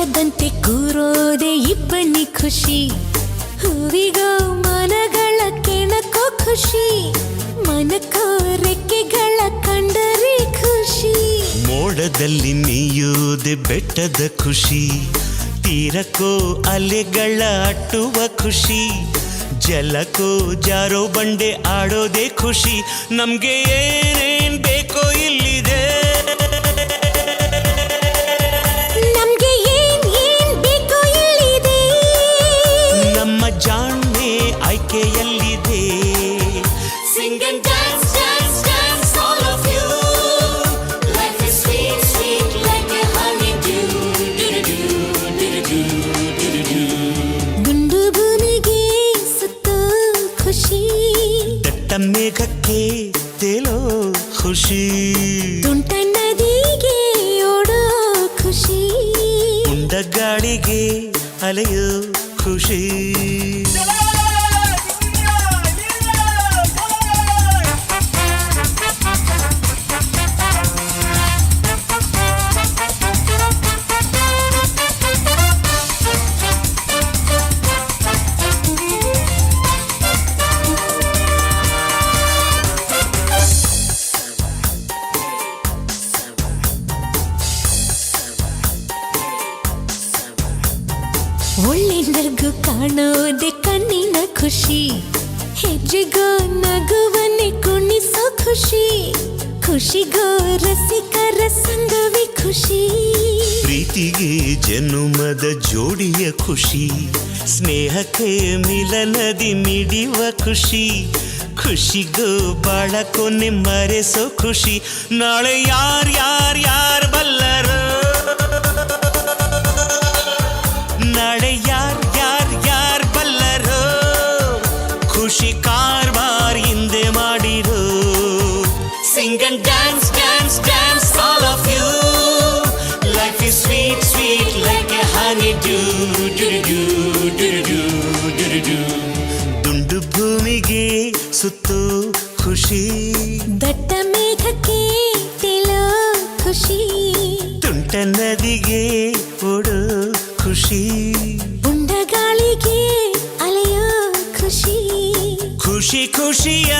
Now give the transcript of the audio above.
ತೋಟದಂತೆ ಕೂರೋದೆ ಇಬ್ಬನಿ ಖುಷಿ, ಹೂವಿಗೋ ಮನಗಳ ಕೆಣಕೋ ಖುಷಿ, ಮನಕೋ ರೆಕ್ಕೆಗಳ ಕಂಡರೆ ಖುಷಿ. ಮೋಡದಲ್ಲಿ ನೀಯೋದೆ ಬೆಟ್ಟದ ಖುಷಿ, ತೀರಕ್ಕೋ ಅಲೆಗಳ ಅಟ್ಟುವ ಖುಷಿ, ಜಲಕ್ಕೋ ಜಾರೋ ಬಂಡೆ ಆಡೋದೆ ಖುಷಿ. ನಮ್ಗೆ ಏನೇನ್ ಬೇಕೋ ಇಲ್ಲಿದೆ, ನಮ್ಗೆ ಏನ್ ಬೇಕೋ ಇಲ್ಲಿದೆ, ನಮ್ಮ ಜಾಣ್ಮೆ ಆಯ್ಕೆಯಲ್ಲಿದೆ. Sing and dance, dance, dance, all of you. Life is sweet, sweet like a honeydew. ಗುಂಡು ಭೂಮಿಗೆ ಸುತ್ತೋ ಖುಷಿ, ದಟ್ಟ ಮೇಘಕ್ಕೆ ತೇಲೋ ಖುಷಿ, ತುಂಟ ನದಿಗೆ ಓಡೋ ಖುಷಿ, ಉಂಡ ಗಾಳಿಗೆ ಅಲೆಯೋ ಖುಷಿ. ಒಳ್ಳೆ ನಗು ಕಾಣೋದೆ ಕಣ್ಣಿನ ಖುಷಿ, ಹೆಜ್ಜೆಗೋ ನಗುವನ್ನೇ ಕುಣಿಸೋ ಖುಷಿ, ಖುಷಿಗೋ ರಸಿಕರ ಸಂಗವೇ ಖುಷಿ. ಪ್ರೀತಿಗೆ ಜನುಮದ ಜೋಡಿಯ ಖುಷಿ, ಸ್ನೇಹಕ್ಕೆ ಮಿಲನದಿ ಮಿಡಿಯುವ ಖುಷಿ, ಖುಷಿಗೋ ಬಾಳ ಕೊನೆ ಮರೆಸೋ ಖುಷಿ. ನಾಳೆ ಯಾರ್ ಬಲ್ಲರೋ, ನಾಳೆ ಯಾರ್ ಬಲ್ಲರೋ, ಖುಷಿ ಕಾರ್ಬಾರ್ ಹಿಂದೆ ಮಾಡಿರೋ. Sing and dance, dance, dance, all of you. Life is sweet, sweet like a honeydew. ದುಂಡು ಭೂಮಿಗೆ ಸುತ್ತೋ ಖುಷಿ, ದಟ್ಟ ಮೇಘಕ್ಕೆ ತೇಲೋ ಖುಷಿ, ತುಂಟ ನದಿಗೆ ಓಡೋ ಖುಷಿ, ಉಂಡ ಗಾಳಿಗೆ ಅಲೆಯೋ ಖುಷಿ, ಖುಷಿ ಖುಷಿಯ